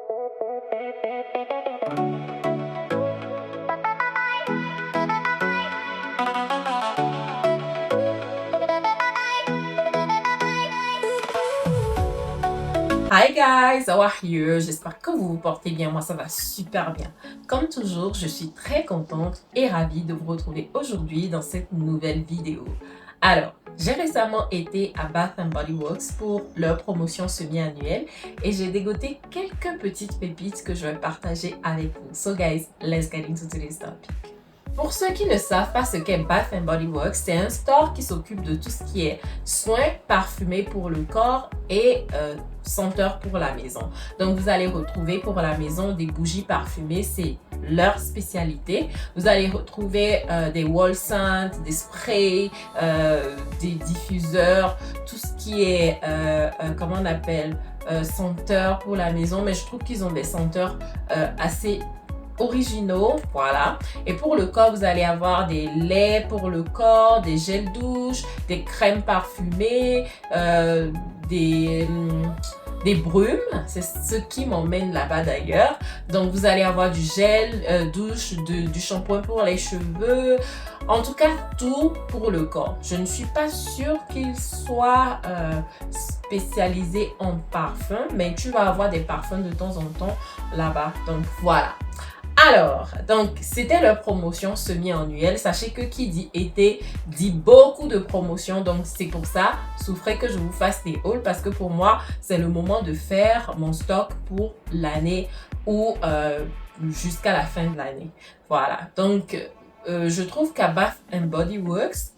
Hi guys, how are you? J'espère que vous vous portez bien, moi ça va super bien. Comme toujours, je suis très contente et ravie de vous retrouver aujourd'hui dans cette nouvelle vidéo. Alors, j'ai récemment été à Bath Body Works pour leur promotion semi-annuelle et j'ai dégoté quelques petites pépites que je vais partager avec vous. So guys, let's get into today's topic. Pour ceux qui ne savent pas ce qu'est Bath Body Works, c'est un store qui s'occupe de tout ce qui est soins parfumés pour le corps et senteurs pour la maison. Donc vous allez retrouver pour la maison des bougies parfumées, c'est leur spécialité. Vous allez retrouver des wall scents, des sprays, des diffuseurs, tout ce qui est, comment on appelle, senteurs pour la maison. Mais je trouve qu'ils ont des senteurs assez originaux, voilà. Et pour le corps, vous allez avoir des laits pour le corps, des gels douche, des crèmes parfumées, des brumes, c'est ce qui m'emmène là-bas d'ailleurs. Donc vous allez avoir du gel douche, du shampoing pour les cheveux, en tout cas tout pour le corps. Je ne suis pas sûre qu'il soit spécialisé en parfum, mais tu vas avoir des parfums de temps en temps là-bas. Donc voilà. Alors, donc c'était leur promotion semi-annuelle. Sachez que qui dit été dit beaucoup de promotions. Donc c'est pour ça, souffrez que je vous fasse des hauls parce que pour moi, c'est le moment de faire mon stock pour l'année ou jusqu'à la fin de l'année. Voilà, donc je trouve qu'à Bath Body Works,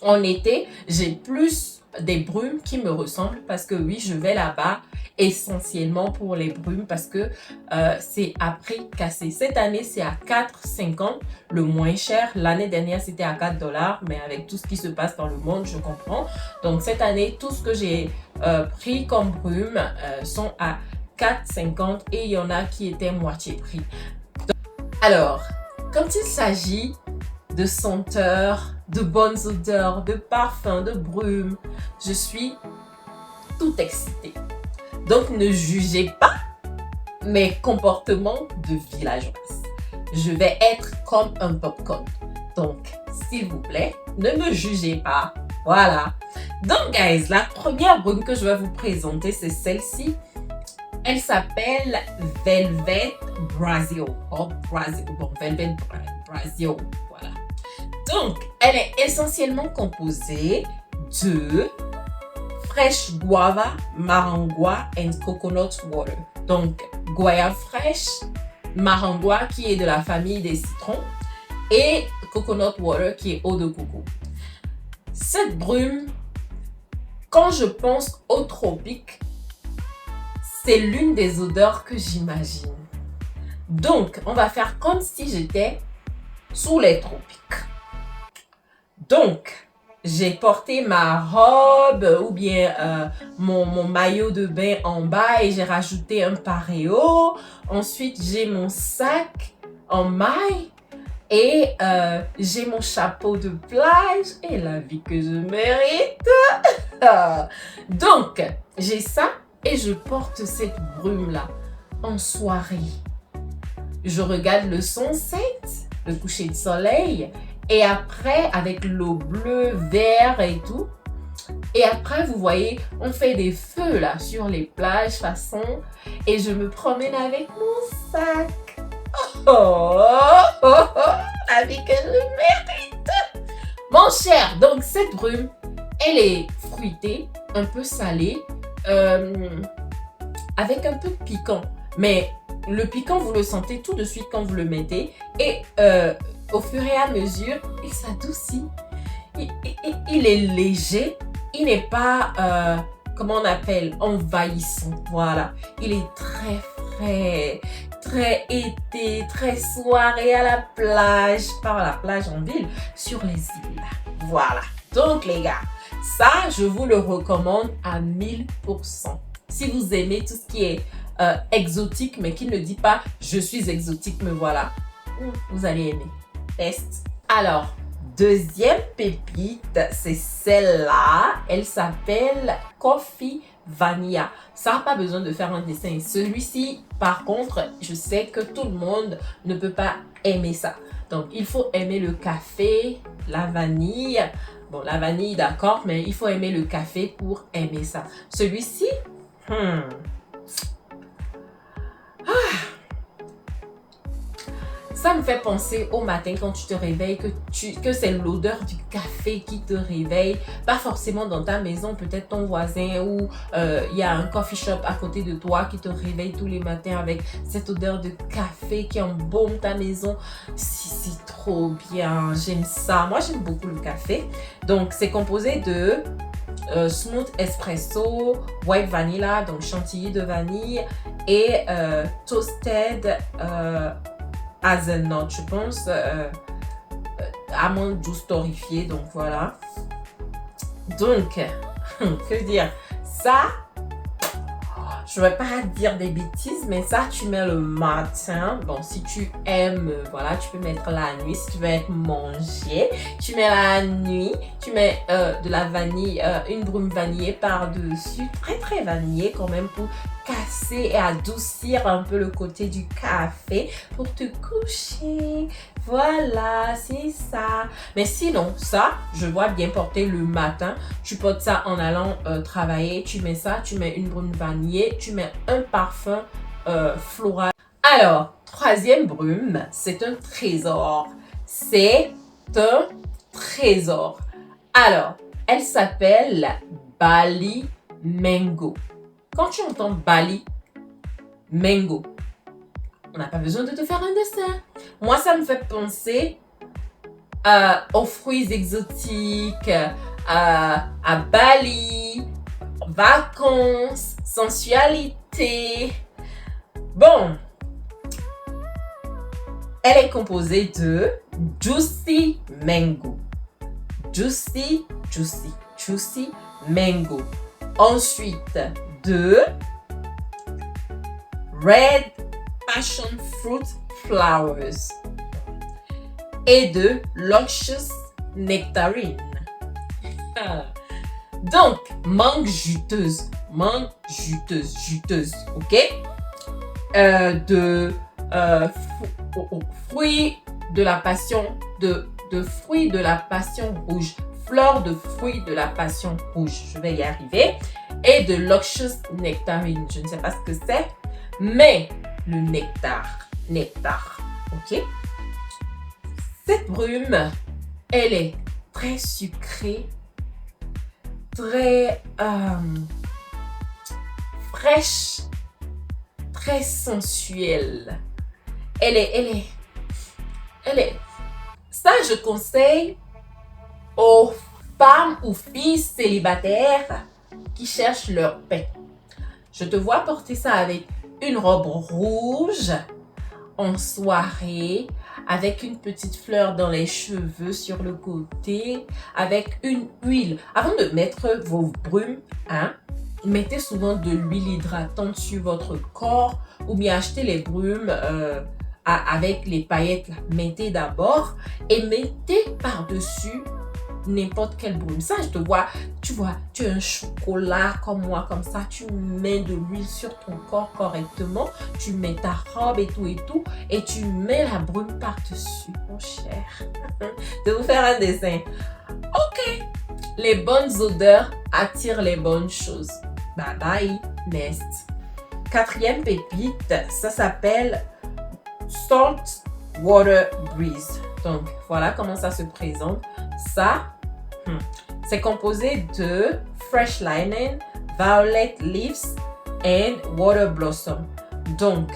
en été, j'ai plus des brumes qui me ressemblent parce que oui, je vais là-bas essentiellement pour les brumes parce que c'est à prix cassé. Cette année, c'est à 4,50 le moins cher. L'année dernière, c'était à 4 $, mais avec tout ce qui se passe dans le monde, je comprends. Donc cette année, tout ce que j'ai pris comme brumes sont à 4,50 et il y en a qui étaient moitié prix. Donc, alors, quand il s'agit de senteurs, de bonnes odeurs, de parfums, de brumes, je suis tout excitée. Donc ne jugez pas mes comportements de villageoise. Je vais être comme un popcorn. Donc s'il vous plaît, ne me jugez pas. Voilà. Donc guys, la première brume que je vais vous présenter, c'est celle-ci. Elle s'appelle Velvet Brazil. Oh, Brazil. Bon, Velvet Brazil. Voilà. Donc, elle est essentiellement composée de fresh guava, marangua and coconut water. Donc, goyave fraîche, marangua qui est de la famille des citrons et coconut water qui est eau de coco. Cette brume, quand je pense au tropique, c'est l'une des odeurs que j'imagine. Donc, on va faire comme si j'étais sous les tropiques. Donc, j'ai porté ma robe ou bien mon maillot de bain en bas et j'ai rajouté un pareo. Ensuite, j'ai mon sac en maille et j'ai mon chapeau de plage et la vie que je mérite. Donc, j'ai ça et je porte cette brume-là en soirée. Je regarde le sunset, le coucher de soleil. Et après, avec l'eau bleue, vert et tout. Et après, vous voyez, on fait des feux là sur les plages façon. Et je me promène avec mon sac. Oh, oh, oh, oh, la vie que je mérite. Mon cher, donc cette brume, elle est fruitée, un peu salée, avec un peu de piquant. Mais le piquant, vous le sentez tout de suite quand vous le mettez. Et au fur et à mesure, il s'adoucit. Il est léger. Il n'est pas, comment on appelle, envahissant. Voilà. Il est très frais, très été, très soirée à la plage. Pas à la plage en ville, sur les îles. Voilà. Donc les gars, ça, je vous le recommande à 1000%. Si vous aimez tout ce qui est exotique, mais qui ne dit pas « je suis exotique, me voilà », vous allez aimer. Test. Alors, deuxième pépite, c'est celle-là. Elle s'appelle Coffee vanilla. Ça n'a pas besoin de faire un dessin. Celui-ci, par contre, je sais que tout le monde ne peut pas aimer ça. Donc, il faut aimer le café, la vanille. Bon, la vanille, d'accord, mais il faut aimer le café pour aimer ça. Celui-ci, ça me fait penser au matin quand tu te réveilles, que c'est l'odeur du café qui te réveille. Pas forcément dans ta maison, peut-être ton voisin ou il y a un coffee shop à côté de toi qui te réveille tous les matins avec cette odeur de café qui embaume ta maison. C'est trop bien, j'aime ça. Moi, j'aime beaucoup le café. Donc, c'est composé de smooth espresso, white vanilla, donc chantilly de vanille et toasted hazelnut, je pense, amande douce torréfiée, donc voilà. Donc, que dire, ça, je vais pas dire des bêtises, mais ça, tu mets le matin. Bon, si tu aimes, voilà, tu peux mettre la nuit. Si tu veux être mangé, tu mets la nuit. Tu mets de la vanille, une brume vanillée par-dessus. Très, très vanillée quand même pour casser et adoucir un peu le côté du café pour te coucher. Voilà, c'est ça. Mais sinon, ça, je vois bien porter le matin. Tu portes ça en allant travailler. Tu mets ça, tu mets une brume vanillée, tu mets un parfum floral. Alors, troisième brume, c'est un trésor. C'est un trésor. Alors, elle s'appelle Bali Mango. Quand tu entends Bali Mango, on n'a pas besoin de te faire un dessin. Moi, ça me fait penser aux fruits exotiques, à Bali, vacances, sensualité. Bon, elle est composée de Juicy Mango. Juicy Mango. Ensuite, de Red Passion Fruit Flowers et de Luscious Nectarine. Donc, mangue juteuse, ok? De fruits de la passion, de fruits de la passion rouge, fleurs de fruits de la passion rouge, je vais y arriver, et de Luscious Nectarine, je ne sais pas ce que c'est, mais le nectar, ok? Cette brume, elle est très sucrée, très fraîche, très sensuelle. Elle est, ça je conseille aux femmes ou filles célibataires qui cherchent leur paix. Je te vois porter ça avec une robe rouge en soirée, avec une petite fleur dans les cheveux sur le côté, avec une huile. Avant de mettre vos brumes, mettez souvent de l'huile hydratante sur votre corps ou bien achetez les brumes avec les paillettes. Là. Mettez d'abord et mettez par-dessus n'importe quelle brume. Ça, je te vois, tu as un chocolat comme moi, comme ça, tu mets de l'huile sur ton corps correctement, tu mets ta robe et tout, et tu mets la brume par-dessus, mon cher. De vous faire un dessin. Ok, les bonnes odeurs attirent les bonnes choses. Bye bye, next. Quatrième pépite, ça s'appelle Salt Water Breeze. Donc, voilà comment ça se présente. Ça, c'est composé de Fresh Linen, Violet Leaves and Water Blossom. Donc,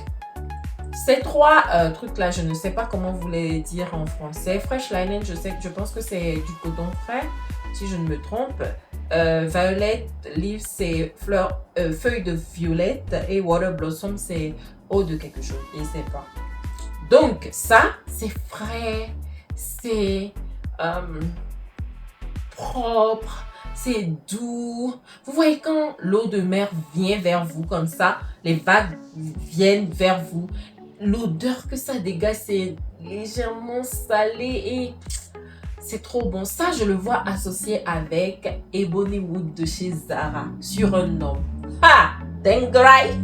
ces trois trucs-là, je ne sais pas comment vous les dire en français. Fresh Linen, je pense que c'est du coton frais, si je ne me trompe. Violet Leaves, c'est feuilles de violette. Et Water Blossom, c'est eau de quelque chose. Je ne sais pas. Donc, ça, c'est frais. C'est propre, c'est doux. Vous voyez quand l'eau de mer vient vers vous comme ça, les vagues viennent vers vous. L'odeur que ça dégage, c'est légèrement salé et c'est trop bon. Ça, je le vois associé avec Ebony Wood de chez Zara sur un homme. Ha! Dengrai!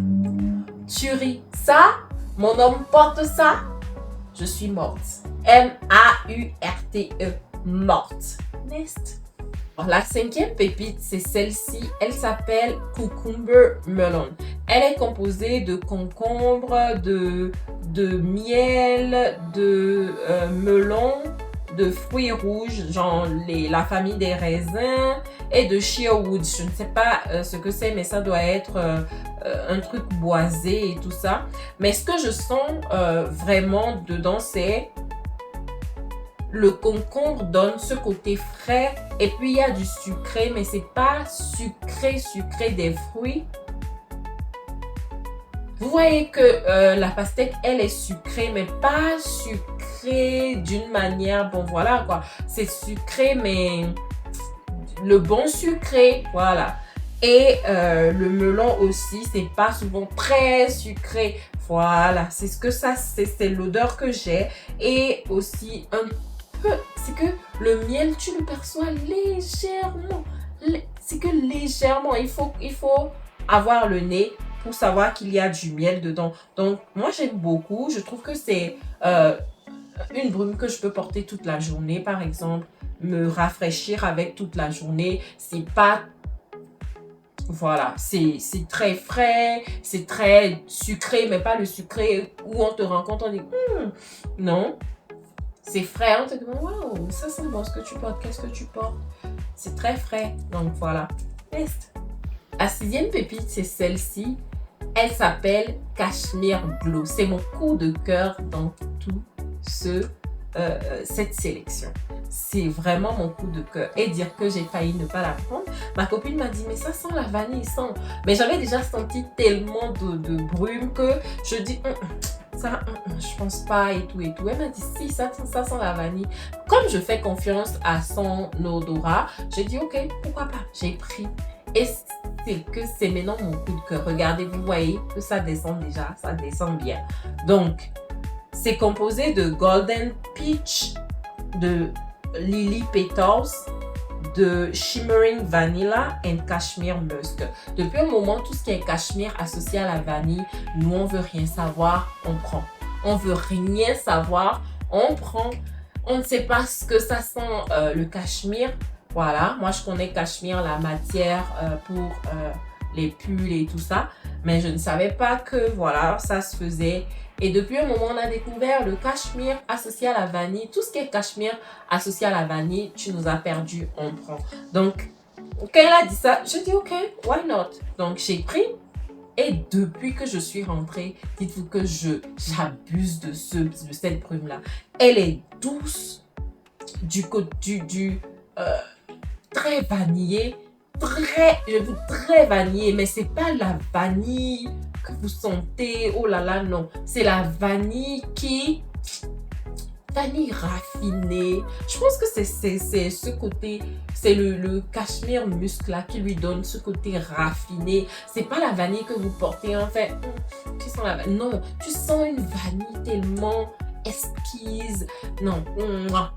Tu ris ça? Mon homme porte ça? Je suis morte. M-A-U-R-T-E. Morte. Next. La cinquième pépite, c'est celle-ci. Elle s'appelle Cucumber Melon. Elle est composée de concombre, de miel, de melon, de fruits rouges, genre la famille des raisins, et de shearwood. Je ne sais pas ce que c'est, mais ça doit être un truc boisé et tout ça. Mais ce que je sens vraiment dedans, c'est le concombre donne ce côté frais, et puis il y a du sucré, mais c'est pas sucré des fruits. Vous voyez que la pastèque, elle est sucrée, mais pas sucrée d'une manière, bon voilà quoi, c'est sucré, mais le bon sucré, voilà. Et le melon aussi, c'est pas souvent très sucré, voilà, c'est ce que ça, c'est l'odeur que j'ai. Et aussi un peu, c'est que le miel, tu le perçois légèrement, c'est que légèrement, il faut avoir le nez pour savoir qu'il y a du miel dedans. Donc, moi, j'aime beaucoup. Je trouve que c'est une brume que je peux porter toute la journée, par exemple. Me rafraîchir avec toute la journée. C'est pas... Voilà, c'est très frais, c'est très sucré, mais pas le sucré où on te rencontre, on dit non. C'est frais, on te demande waouh, ça c'est bon ce que tu portes, qu'est-ce que tu portes? C'est très frais. Donc voilà. Test. La sixième pépite, c'est celle-ci. Elle s'appelle Cashmere Glow. C'est mon coup de cœur dans tout cette sélection. C'est vraiment mon coup de cœur. Et dire que j'ai failli ne pas la prendre. Ma copine m'a dit, mais ça sent la vanille, sent. Mais j'avais déjà senti tellement de brume que je dis, ça, je pense pas et tout et tout. Elle m'a dit, si, ça sent la vanille. Comme je fais confiance à son odorat, j'ai dit, ok, pourquoi pas. J'ai pris. Et c'est maintenant mon coup de cœur. Regardez, vous voyez que ça descend déjà, ça descend bien. Donc, c'est composé de Golden Peach, de Lily Petals, de Shimmering Vanilla et Cashmere Musk. Depuis un moment, tout ce qui est cachemire associé à la vanille, nous, on veut rien savoir, on prend. On veut rien savoir, on prend. On ne sait pas ce que ça sent le cachemire. Voilà, moi je connais cachemire, la matière pour les pulls et tout ça. Mais je ne savais pas que voilà, ça se faisait. Et depuis un moment, on a découvert le cachemire associé à la vanille. Tout ce qui est cachemire associé à la vanille, tu nous as perdu, on prend. Donc, quand elle a dit ça, je dis ok, why not? Donc, j'ai pris. Et depuis que je suis rentrée, dites-vous que j'abuse de cette brume-là. Elle est douce, très vanillé, très vanillé, mais c'est pas la vanille que vous sentez, oh là là, non. C'est la vanille vanille raffinée. Je pense que c'est ce côté, c'est le cachemire muscle là qui lui donne ce côté raffiné. C'est pas la vanille que vous portez en fait. Tu sens la vanille. Non, tu sens une vanille tellement exquise. Non,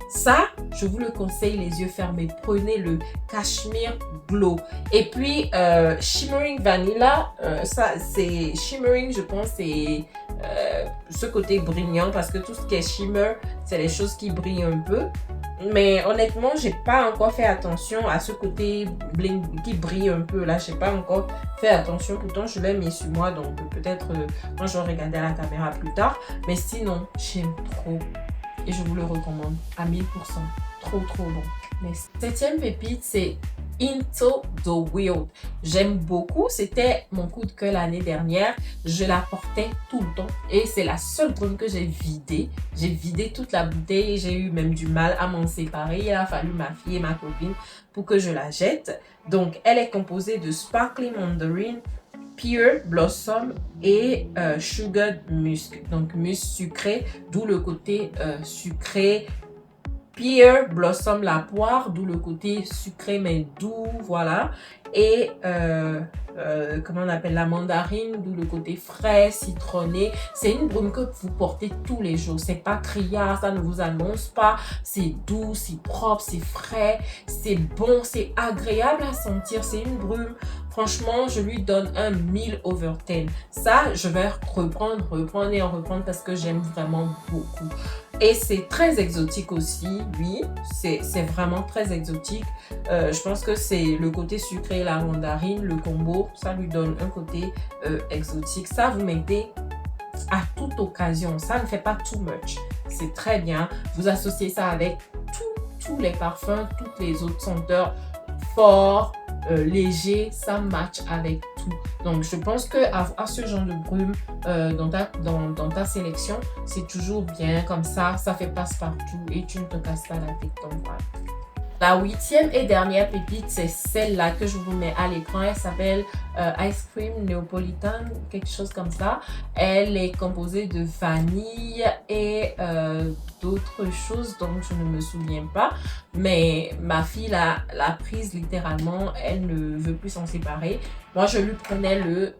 ça, je vous le conseille les yeux fermés. Prenez le Cashmere Glow. Et puis, Shimmering Vanilla, ça, c'est Shimmering, je pense, c'est ce côté brillant parce que tout ce qui est shimmer, c'est les choses qui brillent un peu. Mais honnêtement, j'ai pas encore fait attention à ce côté bling qui brille un peu. Là, j'ai pas encore fait attention. Pourtant, je l'ai mis sur moi. Donc, peut-être, moi, je vais regarder à la caméra plus tard. Mais sinon, j'aime trop. Et je vous le recommande à 1000%. Trop, trop bon. Mais septième pépite, c'est Into the Wild. J'aime beaucoup. C'était mon coup de cœur l'année dernière. Je la portais tout le temps. Et c'est la seule brume que j'ai vidée. J'ai vidé toute la bouteille et j'ai eu même du mal à m'en séparer. Il a fallu ma fille et ma copine pour que je la jette. Donc, elle est composée de Sparkling Mandarin, Pear Blossom et Sugar Musk. Donc, musk sucré, d'où le côté sucré. Pear Blossom, la poire, d'où le côté sucré mais doux, voilà. et comment on appelle, la mandarine, d'où le côté frais, citronné. C'est une brume que vous portez tous les jours. C'est pas criard, ça ne vous annonce pas. C'est doux, c'est propre, c'est frais, c'est bon, c'est agréable à sentir. C'est une brume, franchement, je lui donne un 1000/10. Ça, je vais reprendre et en reprendre parce que j'aime vraiment beaucoup. Et c'est très exotique aussi, oui, c'est vraiment très exotique. Je pense que c'est le côté sucré, la mandarine, le combo, ça lui donne un côté exotique. Ça, vous mettez à toute occasion, ça ne fait pas too much. C'est très bien. Vous associez ça avec tous les parfums, toutes les autres senteurs forts, léger, ça match avec tout. Donc je pense que à ce genre de brume dans ta sélection, c'est toujours bien comme ça fait passe-partout et tu ne te casses pas la tête. Donc voilà. La 8e et dernière pépite, c'est celle-là que je vous mets à l'écran. Elle s'appelle Ice Cream Neapolitan, quelque chose comme ça. Elle est composée de vanille et d'autres choses dont je ne me souviens pas. Mais ma fille l'a prise littéralement. Elle ne veut plus s'en séparer. Moi, je lui prenais le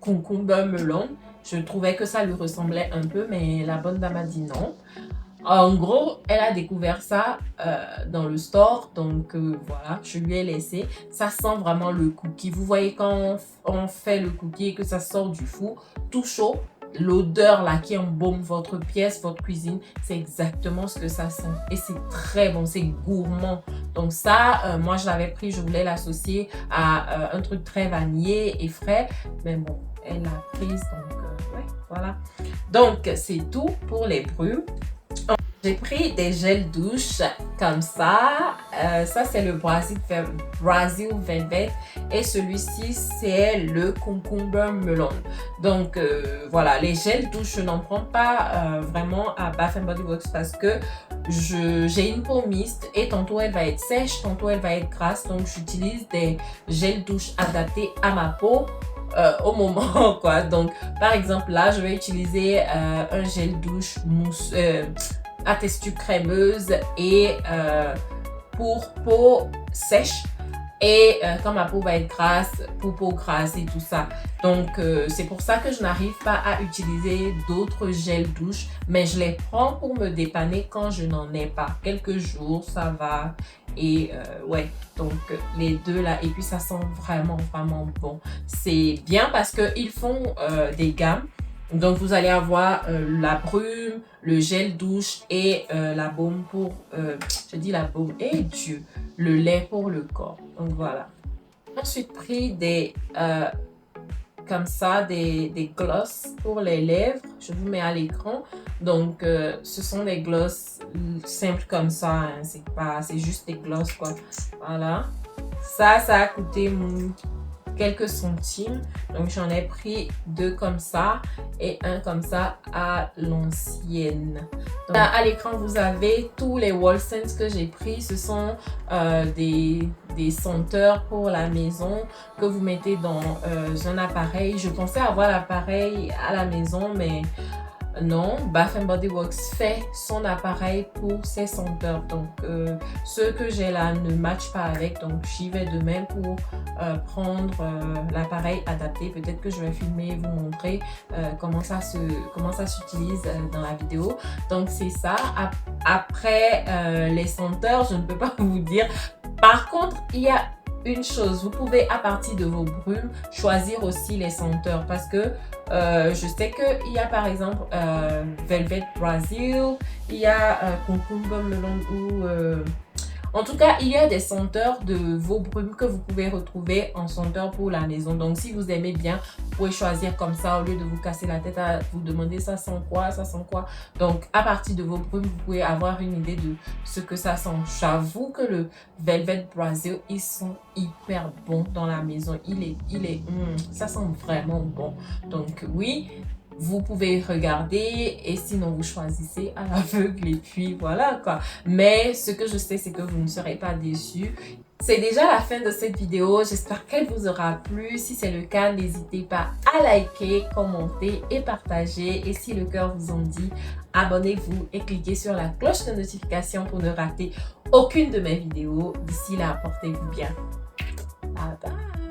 concombre melon. Je trouvais que ça lui ressemblait un peu, mais la bonne dame a dit non. En gros, elle a découvert ça dans le store, donc voilà, je lui ai laissé. Ça sent vraiment le cookie. Vous voyez quand on fait le cookie et que ça sort du four, tout chaud, l'odeur là qui embaume votre pièce, votre cuisine, c'est exactement ce que ça sent. Et c'est très bon, c'est gourmand. Donc ça, moi je l'avais pris, je voulais l'associer à un truc très vanillé et frais. Mais bon, elle l'a prise, donc ouais, voilà. Donc c'est tout pour les brumes. J'ai pris des gels douche comme ça. Ça, c'est le Brazil Velvet. Et celui-ci, c'est le Concombre Melon. Donc, voilà, les gels douche, je n'en prends pas vraiment à Bath Body Works parce que j'ai une peau mixte et tantôt elle va être sèche, tantôt elle va être grasse. Donc, j'utilise des gels douche adaptés à ma peau. Au moment quoi. Donc par exemple là je vais utiliser un gel douche mousse à texture crémeuse et pour peau sèche et quand ma peau va être grasse, pour peau grasse et tout ça. Donc c'est pour ça que je n'arrive pas à utiliser d'autres gels douche, mais je les prends pour me dépanner quand je n'en ai pas. Quelques jours ça va. Et ouais, donc les deux là, et puis ça sent vraiment bon. C'est bien parce qu'ils font des gammes. Donc vous allez avoir la brume, le gel douche et la baume pour, je dis la baume, et Dieu, le lait pour le corps. Donc voilà. J'ai ensuite pris des, comme ça, des gloss pour les lèvres. Je vous mets à l'écran. Donc ce sont des gloss simples comme ça, hein. C'est juste des gloss quoi. Voilà. Ça a coûté quelques centimes. Donc j'en ai pris 2 comme ça et un comme ça à l'ancienne. À l'écran vous avez tous les wall scents que j'ai pris. Ce sont des senteurs pour la maison que vous mettez dans un appareil. Je pensais avoir l'appareil à la maison mais non, Bath Body Works fait son appareil pour ses senteurs. Donc, ceux que j'ai là ne matchent pas avec. Donc, j'y vais demain pour prendre l'appareil adapté. Peut-être que je vais filmer et vous montrer comment ça s'utilise dans la vidéo. Donc, c'est ça. Après les senteurs, je ne peux pas vous dire. Par contre, il y a une chose, vous pouvez à partir de vos brumes choisir aussi les senteurs parce que je sais qu'il y a par exemple Velvet Brazil, il y a Concombre Melon ou en tout cas il y a des senteurs de vos brumes que vous pouvez retrouver en senteur pour la maison. Donc si vous aimez bien, vous pouvez choisir comme ça au lieu de vous casser la tête à vous demander ça sent quoi, ça sent quoi. Donc à partir de vos brumes, vous pouvez avoir une idée de ce que ça sent. J'avoue que le Velvet Brazil, ils sont hyper bons dans la maison. Ça sent vraiment bon. Donc oui, vous pouvez regarder et sinon vous choisissez à l'aveugle et puis voilà quoi. Mais ce que je sais, c'est que vous ne serez pas déçus. C'est déjà la fin de cette vidéo. J'espère qu'elle vous aura plu. Si c'est le cas, n'hésitez pas à liker, commenter et partager. Et si le cœur vous en dit, abonnez-vous et cliquez sur la cloche de notification pour ne rater aucune de mes vidéos. D'ici là, portez-vous bien. Bye bye.